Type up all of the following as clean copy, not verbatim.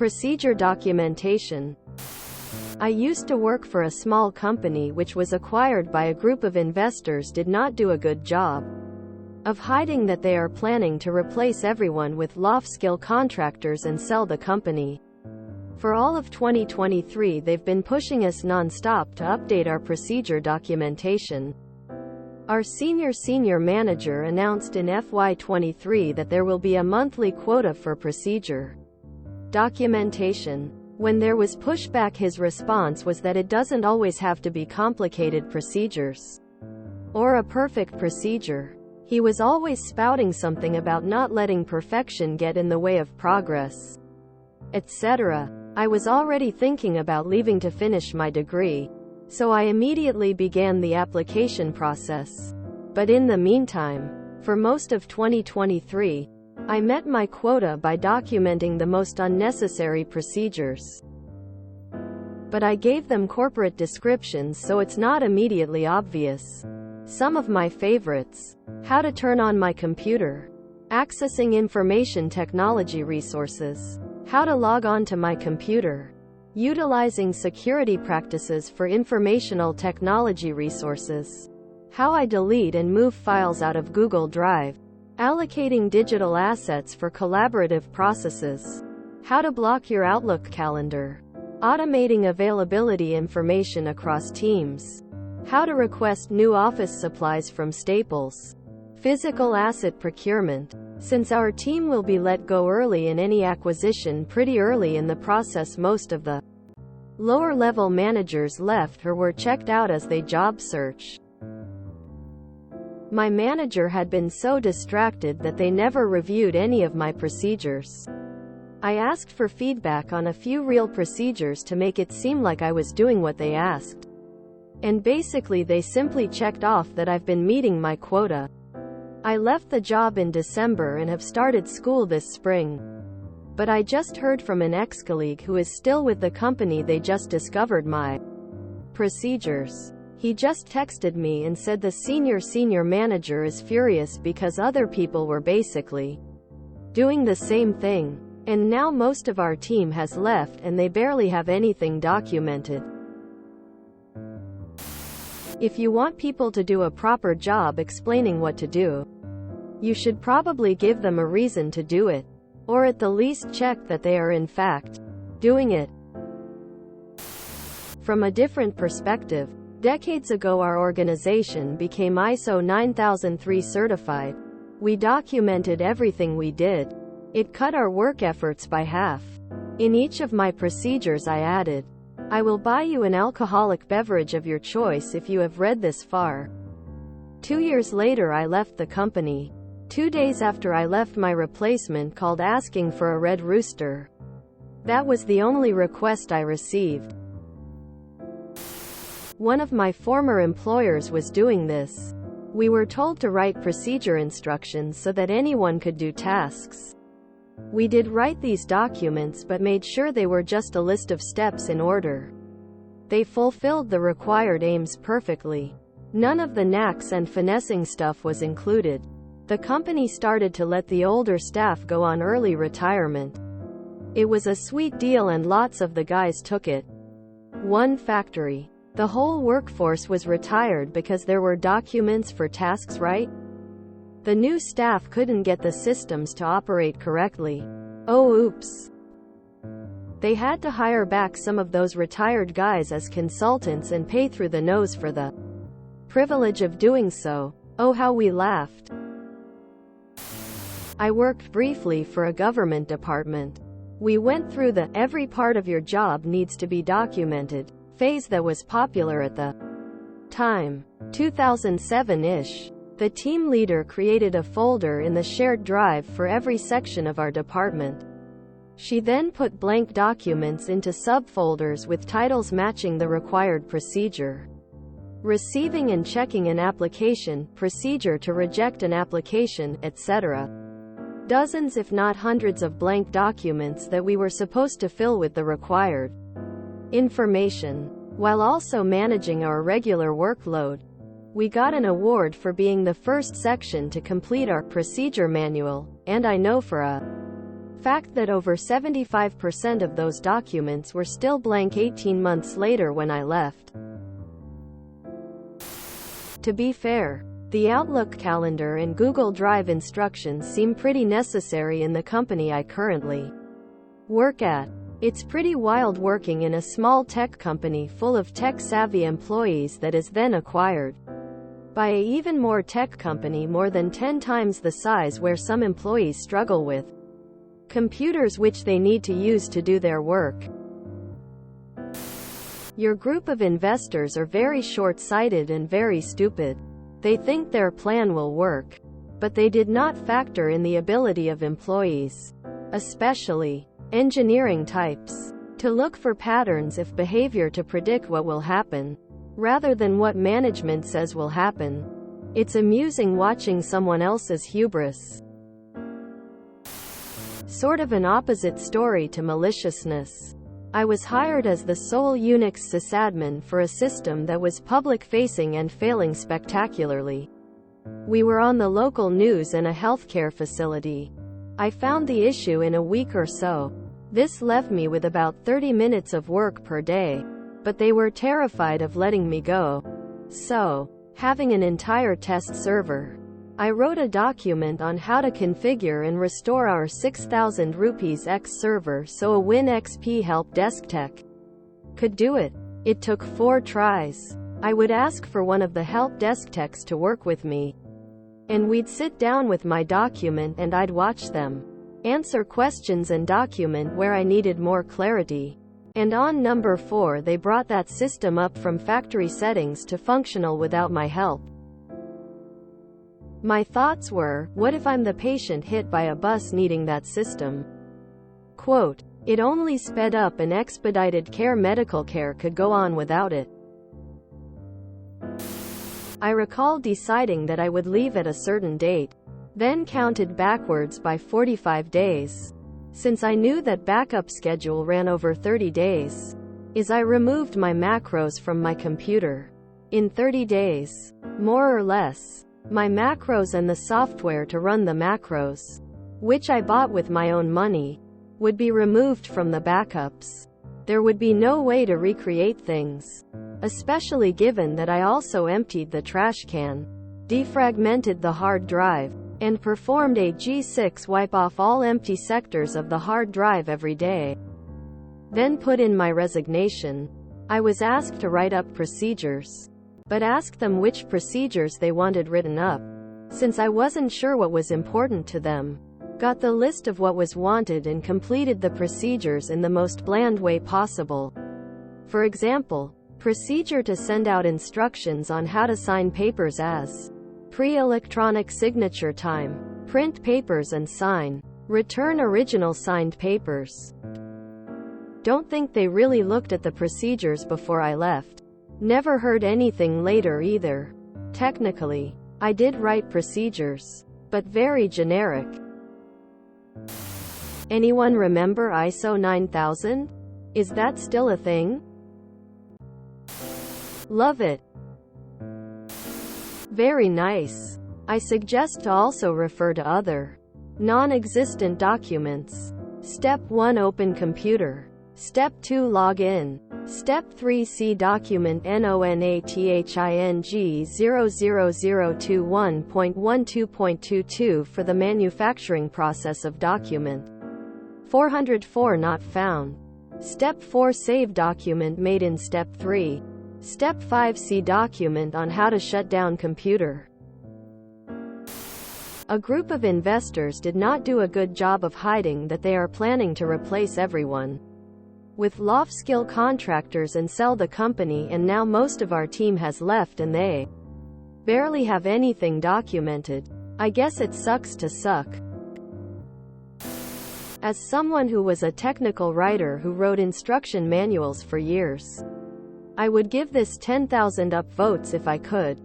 Procedure documentation. I used to work for a small company which was acquired by a group of investors did not do a good job of hiding that they are planning to replace everyone with low-skill contractors and sell the company. For all of 2023 they've been pushing us non-stop to update our procedure documentation. Our senior manager announced in FY23 that there will be a monthly quota for procedure documentation. When there was pushback, his response was that it doesn't always have to be complicated procedures or a perfect procedure. He was always spouting something about not letting perfection get in the way of progress, etc. I was already thinking about leaving to finish my degree, so I immediately began the application process. But in the meantime, for most of 2023, I met my quota by documenting the most unnecessary procedures. But I gave them corporate descriptions so it's not immediately obvious. Some of my favorites: how to turn on my computer, accessing information technology resources, how to log on to my computer, utilizing security practices for informational technology resources, how I delete and move files out of Google Drive, allocating digital assets for collaborative processes, how to block your Outlook calendar, automating availability information across teams, how to request new office supplies from Staples, physical asset procurement. Since our team will be let go early in any acquisition pretty early in the process, most of the lower-level managers left or were checked out as they job search. My manager had been so distracted that they never reviewed any of my procedures. I asked for feedback on a few real procedures to make it seem like I was doing what they asked. And basically they simply checked off that I've been meeting my quota. I left the job in December and have started school this spring. But I just heard from an ex-colleague who is still with the company they just discovered my procedures. He just texted me and said the senior manager is furious because other people were basically doing the same thing. And now most of our team has left and they barely have anything documented. If you want people to do a proper job explaining what to do, you should probably give them a reason to do it, or at the least check that they are in fact doing it. From a different perspective, decades ago our organization became ISO 9003 certified. We documented everything we did. It cut our work efforts by half. In each of my procedures I added, I will buy you an alcoholic beverage of your choice if you have read this far. 2 years later I left the company. 2 days after I left, my replacement called asking for a red rooster. That was the only request I received. One of my former employers was doing this. We were told to write procedure instructions so that anyone could do tasks. We did write these documents but made sure they were just a list of steps in order. They fulfilled the required aims perfectly. None of the knacks and finessing stuff was included. The company started to let the older staff go on early retirement. It was a sweet deal and lots of the guys took it. One factory. The whole workforce was retired because there were documents for tasks, right? The new staff couldn't get the systems to operate correctly. Oh oops. They had to hire back some of those retired guys as consultants and pay through the nose for the privilege of doing so. Oh, how we laughed. I worked briefly for a government department. We went through the "every part of your job needs to be documented" phase that was popular at the time. 2007-ish. The team leader created a folder in the shared drive for every section of our department. She then put blank documents into subfolders with titles matching the required procedure. Receiving and checking an application, procedure to reject an application, etc. Dozens if not hundreds of blank documents that we were supposed to fill with the required information, while also managing our regular workload. We got an award for being the first section to complete our procedure manual, and I know for a Fact that over 75% of those documents were still blank 18 months later when I left. To be fair, the Outlook calendar and Google Drive instructions seem pretty necessary in the company I currently work at. It's pretty wild working in a small tech company full of tech-savvy employees that is then acquired by an even more tech company more than 10 times the size, where some employees struggle with computers which they need to use to do their work. Your group of investors are very short-sighted and very stupid. They think their plan will work, but they did not factor in the ability of employees, especially engineering types, to look for patterns of behavior to predict what will happen, rather than what management says will happen. It's amusing watching someone else's hubris. Sort of an opposite story to maliciousness. I was hired as the sole Unix sysadmin for a system that was public-facing and failing spectacularly. We were on the local news and a healthcare facility. I found the issue in a week or so. This left me with about 30 minutes of work per day, but they were terrified of letting me go. So, having an entire test server, I wrote a document on how to configure and restore our 6,000 rupees X server so a WinXP help desk tech could do it. It took 4 tries. I would ask for one of the help desk techs to work with me, and we'd sit down with my document and I'd watch them answer questions and document where I needed more clarity. And on number 4 they brought that system up from factory settings to functional without my help. My thoughts were, what if I'm the patient hit by a bus needing that system? Quote, it only sped up and expedited care. Medical care could go on without it. I recall deciding that I would leave at a certain date, then counted backwards by 45 days. Since I knew that backup schedule ran over 30 days, I removed my macros from my computer. In 30 days, more or less, my macros and the software to run the macros, which I bought with my own money, would be removed from the backups. There would be no way to recreate things, especially given that I also emptied the trash can, defragmented the hard drive, and performed a G6 wipe off all empty sectors of the hard drive every day. Then put in my resignation. I was asked to write up procedures, but asked them which procedures they wanted written up, since I wasn't sure what was important to them. Got the list of what was wanted and completed the procedures in the most bland way possible. For example, procedure to send out instructions on how to sign papers as pre-electronic signature time, print papers and sign, return original signed papers. Don't think they really looked at the procedures before I left. Never heard anything later either. Technically, I did write procedures, but very generic. Anyone remember ISO 9000? Is that still a thing? Love it. Very nice. I suggest to also refer to other non-existent documents. Step 1, open computer. Step 2, log in. Step 3, see document NONATHING 00021.12.22 for the manufacturing process of document. 404 not found. Step 4, save document made in Step 3. Step 5, see document on how to shut down computer. A group of investors did not do a good job of hiding that they are planning to replace everyone with low-skill contractors and sell the company, and now most of our team has left and they barely have anything documented. I guess it sucks to suck. As someone who was a technical writer who wrote instruction manuals for years, I would give this 10,000 up votes if I could.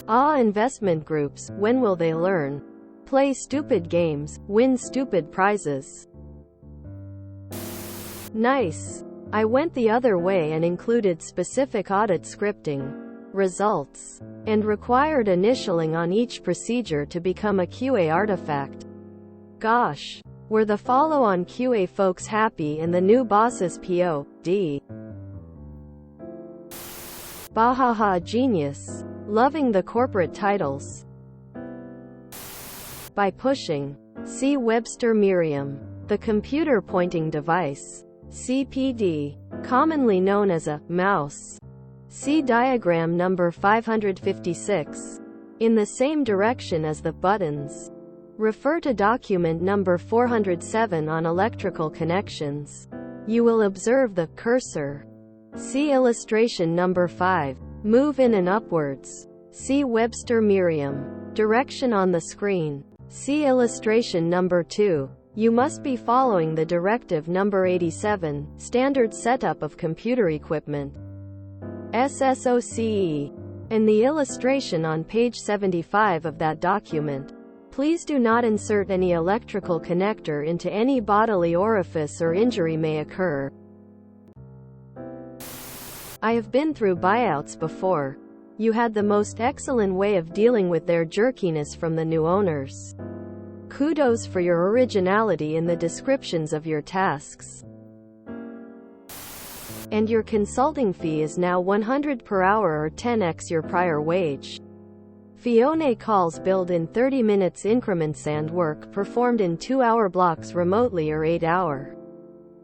Investment groups, when will they learn? Play stupid games, win stupid prizes. Nice. I went the other way and included specific audit scripting, results, and required initialing on each procedure to become a QA artifact. Gosh. Were the follow-on QA folks happy and the new bosses POD? Bahaha genius. Loving the corporate titles. By pushing. See Webster Merriam. The computer pointing device. CPD. Commonly known as a mouse. See diagram number 556. In the same direction as the buttons. Refer to document number 407 on electrical connections. You will observe the cursor. See illustration number 5. Move in and upwards. See Webster Merriam. Direction on the screen. See illustration number 2. You must be following the directive number 87, standard setup of computer equipment. SSOCE. And the illustration on page 75 of that document. Please do not insert any electrical connector into any bodily orifice or injury may occur. I have been through buyouts before. You had the most excellent way of dealing with their jerkiness from the new owners. Kudos for your originality in the descriptions of your tasks. And your consulting fee is now 100 per hour or 10x your prior wage. Fiona calls billed in 30 minutes increments and work performed in 2-hour blocks remotely or 8-hour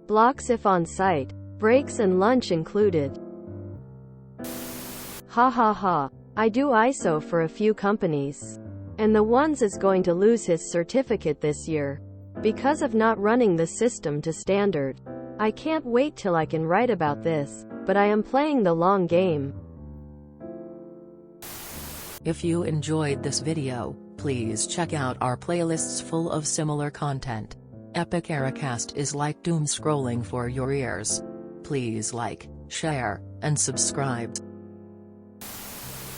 blocks if on site. Breaks and lunch included. Ha ha ha. I do ISO for a few companies. And the ones is going to lose his certificate this year. Because of not running the system to standard. I can't wait till I can write about this, but I am playing the long game. If you enjoyed this video, please check out our playlists full of similar content. Epic Ericast is like doom scrolling for your ears. Please like, share, and subscribe.